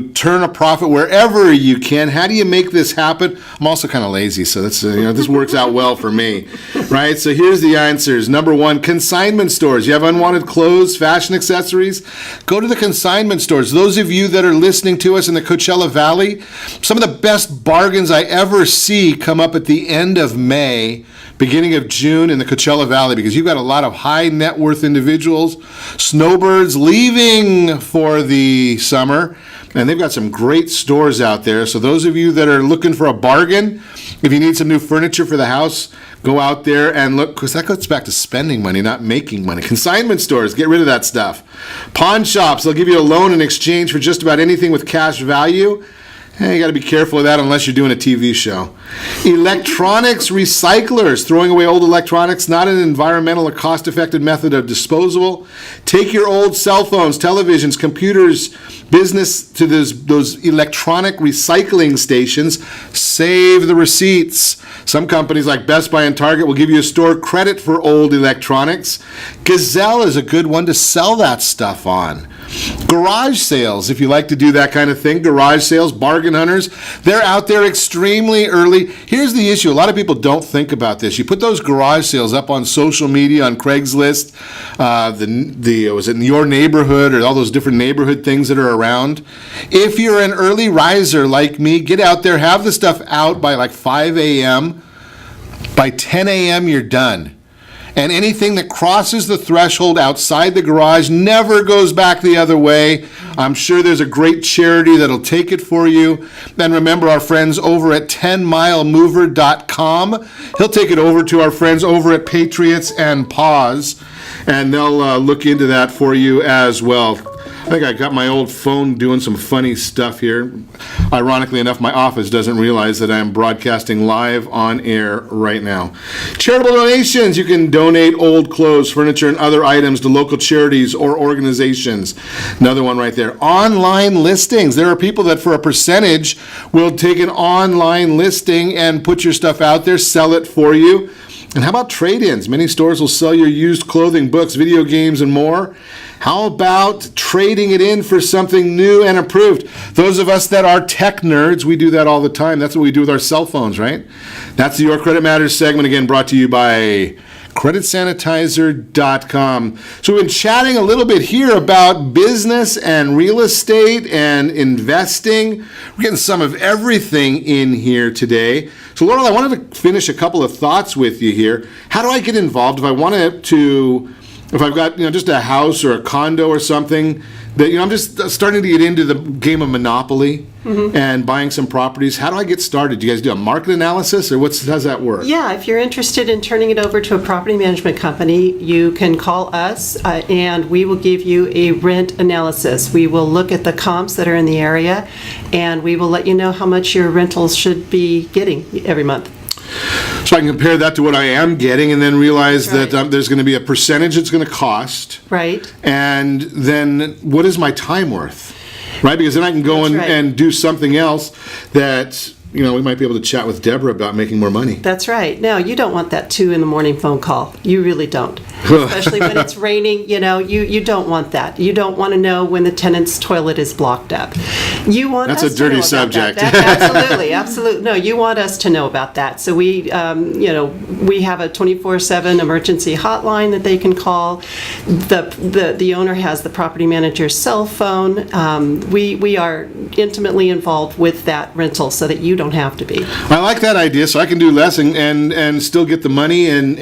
turn a profit wherever you can. How do you make this happen? I'm also kind of lazy, so that's this works out well for me, right? So here's the answers. Number one, consignment stores. You have unwanted clothes, fashion accessories, go to the consignment stores. Those of you that are listening to us in the Coachella Valley, some of the best bargains I ever see come up at the end of May, beginning of June in the Coachella Valley, because you've got a lot of high net worth individuals, snowbirds leaving for the summer, and they've got some great stores out there. So those of you that are looking for a bargain, if you need some new furniture for the house, go out there and look, because that goes back to spending money, not making money. Consignment stores, get rid of that stuff. Pawn shops, they'll give you a loan in exchange for just about anything with cash value. Hey, you got to be careful of that unless you're doing a TV show. Electronics recyclers, throwing away old electronics, not an environmental or cost-effective method of disposal. Take your old cell phones, televisions, computers, business to those electronic recycling stations. Save the receipts. Some companies like Best Buy and Target will give you a store credit for old electronics. Gazelle is a good one to sell that stuff on. Garage sales, if you like to do that kind of thing. Garage sales, bargain hunters, they're out there extremely early. Here's the issue. A lot of people don't think about this. You put those garage sales up on social media, on Craigslist, was it in your neighborhood, or all those different neighborhood things that are around. If you're an early riser like me, get out there, have the stuff out by like 5 a.m. By 10 a.m. you're done. And anything that crosses the threshold outside the garage never goes back the other way. I'm sure there's a great charity that'll take it for you. And remember our friends over at 10milemover.com. He'll take it over to our friends over at Patriots and Paws, and they'll look into that for you as well. I think I got my old phone doing some funny stuff here. Ironically enough, my office doesn't realize that I'm broadcasting live on air right now. Charitable donations. You can donate old clothes, furniture, and other items to local charities or organizations. Another one right there. Online listings. There are people that for a percentage will take an online listing and put your stuff out there, sell it for you. And how about trade-ins? Many stores will sell your used clothing, books, video games, and more. How about trading it in for something new and improved? Those of us that are tech nerds, we do that all the time. That's what we do with our cell phones, right? That's the Your Credit Matters segment, again, brought to you by creditsanitizer.com. So we've been chatting a little bit here about business and real estate and investing. We're getting some of everything in here today. So Laurel, I wanted to finish a couple of thoughts with you here. How do I get involved if I wanted to, if I've got, just a house or a condo or something that, I'm just starting to get into the game of Monopoly and buying some properties. How do I get started? Do you guys do a market analysis or how's that work? Yeah, if you're interested in turning it over to a property management company, you can call us and we will give you a rent analysis. We will look at the comps that are in the area and we will let you know how much your rentals should be getting every month. So I can compare that to what I am getting and then realize that there's going to be a percentage it's going to cost. Right. And then what is my time worth? Right? Because then I can go and do something else that, we might be able to chat with Deborah about making more money. That's right. No, you don't want that 2 a.m. phone call. You really don't. Especially when it's raining, you don't want that. You don't want to know when the tenant's toilet is blocked up. You want That's us a dirty to know subject. About that. Absolutely. No, you want us to know about that. So we, we have a 24/7 emergency hotline that they can call. The owner has the property manager's cell phone. We are intimately involved with that rental so that you don't have to be. I like that idea, so I can do less and still get the money and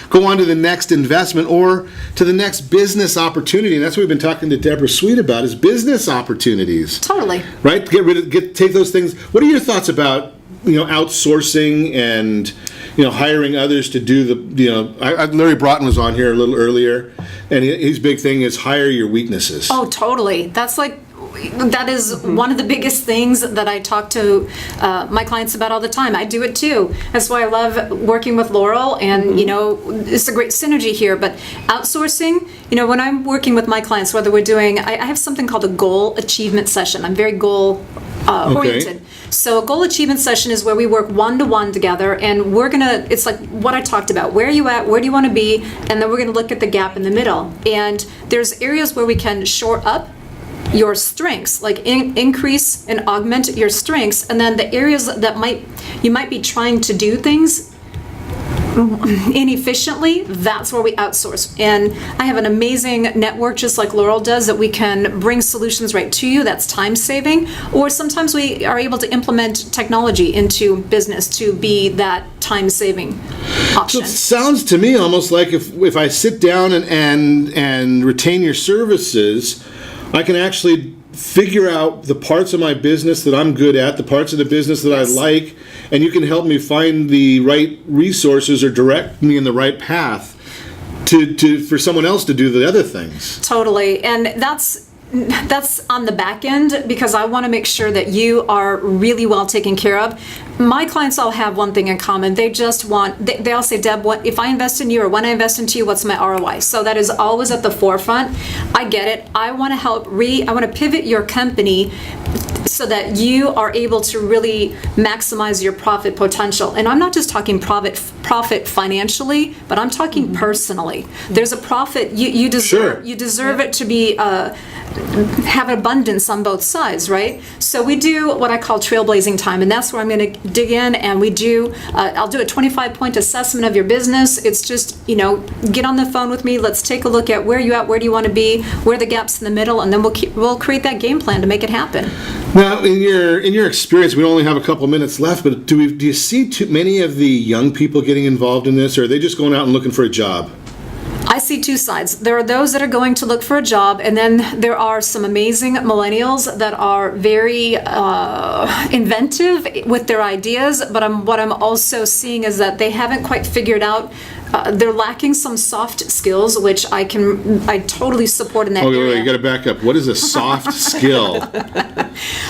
go on to the next investment or to the next business opportunity. And that's what we've been talking to Deborah Sweet about, is business opportunities. Totally. Right? Take those things. What are your thoughts about outsourcing and hiring others to do Larry Broughton was on here a little earlier, and his big thing is hire your weaknesses. Oh, totally. That is one of the biggest things that I talk to my clients about all the time. I do it too. That's why I love working with Laurel, and it's a great synergy here. But outsourcing, when I'm working with my clients, whether we're doing, I have something called a goal achievement session. I'm very goal oriented. So a goal achievement session is where we work one-to-one together, and it's like what I talked about. Where are you at? Where do you want to be? And then we're going to look at the gap in the middle. And there's areas where we can shore up your strengths, like increase and augment your strengths, and then the areas that you might be trying to do things inefficiently, that's where we outsource. And I have an amazing network, just like Laurel does, that we can bring solutions right to you. That's time saving. Or sometimes we are able to implement technology into business to be that time saving option. So it sounds to me almost like if I sit down and retain your services, I can actually figure out the parts of my business that I'm good at, the parts of the business that I like, and you can help me find the right resources or direct me in the right path for someone else to do the other things. Totally. And that's on the back end, because I want to make sure that you are really well taken care of. My clients all have one thing in common. They just they all say, Deb, what if I invest in you, or when I invest into you, what's my ROI? So that is always at the forefront. I get it. I want to help I want to pivot your company so that you are able to really maximize your profit potential. And I'm not just talking profit financially, but I'm talking personally. There's a profit you deserve. Sure. You deserve it to be have abundance on both sides, right? So we do what I call trailblazing time, and that's where I'm going to dig in, and we do I'll do a 25-point assessment of your business. It's just, get on the phone with me. Let's take a look at where you at, where do you want to be, where are the gaps in the middle, and then we'll create that game plan to make it happen. Now, in your experience, we only have a couple minutes left, but do you see too many of the young people getting involved in this, or are they just going out and looking for a job? I see two sides. There are those that are going to look for a job, and then there are some amazing millennials that are very inventive with their ideas, but what I'm also seeing is that they haven't quite figured out they're lacking some soft skills, which I totally support in that area. Wait, you got to back up. What is a soft skill?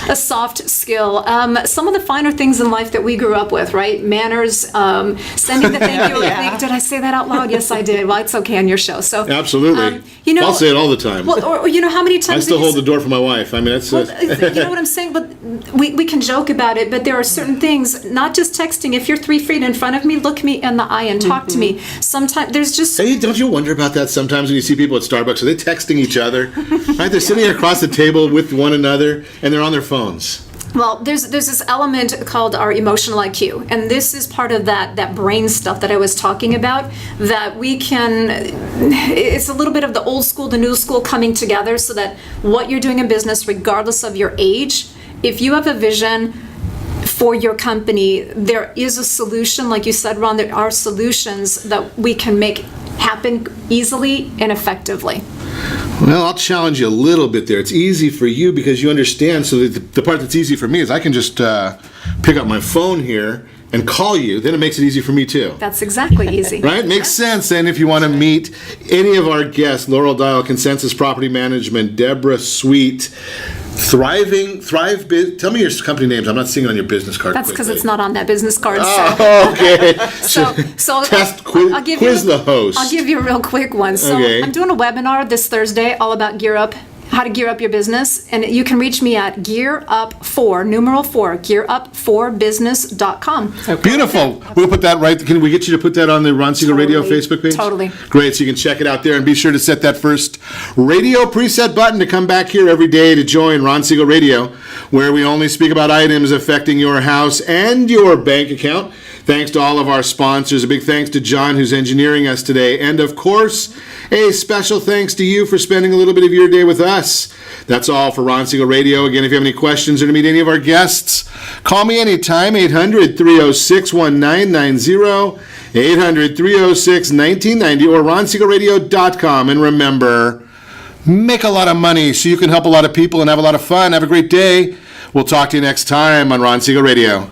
A soft skill. Some of the finer things in life that we grew up with, right? Manners, sending the thank you. Did I say that out loud? Yes, I did. Well, it's okay on your show. So absolutely. I'll say it all the time. Well, or how many times I still hold the door for my wife. I mean, that's. You know what I'm saying? But we can joke about it. But there are certain things. Not just texting. If you're 3 feet in front of me, look me in the eye and talk to me. Sometimes there's just. Hey, don't you wonder about that sometimes when you see people at Starbucks? Are they texting each other? Right? They're sitting across the table with one another, and they're on their phones. Well, there's this element called our emotional IQ, and this is part of that brain stuff that I was talking about, that we can, it's a little bit of the old school, the new school coming together, so that what you're doing in business, regardless of your age, if you have a vision for your company, there is a solution. Like you said, Ron, there are solutions that we can make happen easily and effectively. Well, I'll challenge you a little bit there. It's easy for you because you understand. So the part that's easy for me is I can just pick up my phone here and call you. Then it makes it easy for me too. That's exactly easy. Right? Makes sense. And if you want to meet any of our guests, Laurel Dial, Consensus Property Management, Debbra Sweet, Thrive Biz. Tell me your company names. I'm not seeing it on your business card. That's because it's not on that business card. Oh, okay. so quiz the host. I'll give you a real quick one. So I'm doing a webinar this Thursday all about how to gear up your business, and you can reach me at gearup4business.com. Okay. Beautiful. We'll put that right. Can we get you to put that on the Ron Siegel Radio Facebook page? Totally. Great. So you can check it out there, and be sure to set that first radio preset button to come back here every day to join Ron Siegel Radio, where we only speak about items affecting your house and your bank account. Thanks to all of our sponsors. A big thanks to John, who's engineering us today. And of course, a special thanks to you for spending a little bit of your day with us. That's all for Ron Siegel Radio. Again, if you have any questions or to meet any of our guests, call me anytime, 800-306-1990, 800-306-1990, or ronsiegelradio.com. And remember, make a lot of money so you can help a lot of people and have a lot of fun. Have a great day. We'll talk to you next time on Ron Siegel Radio.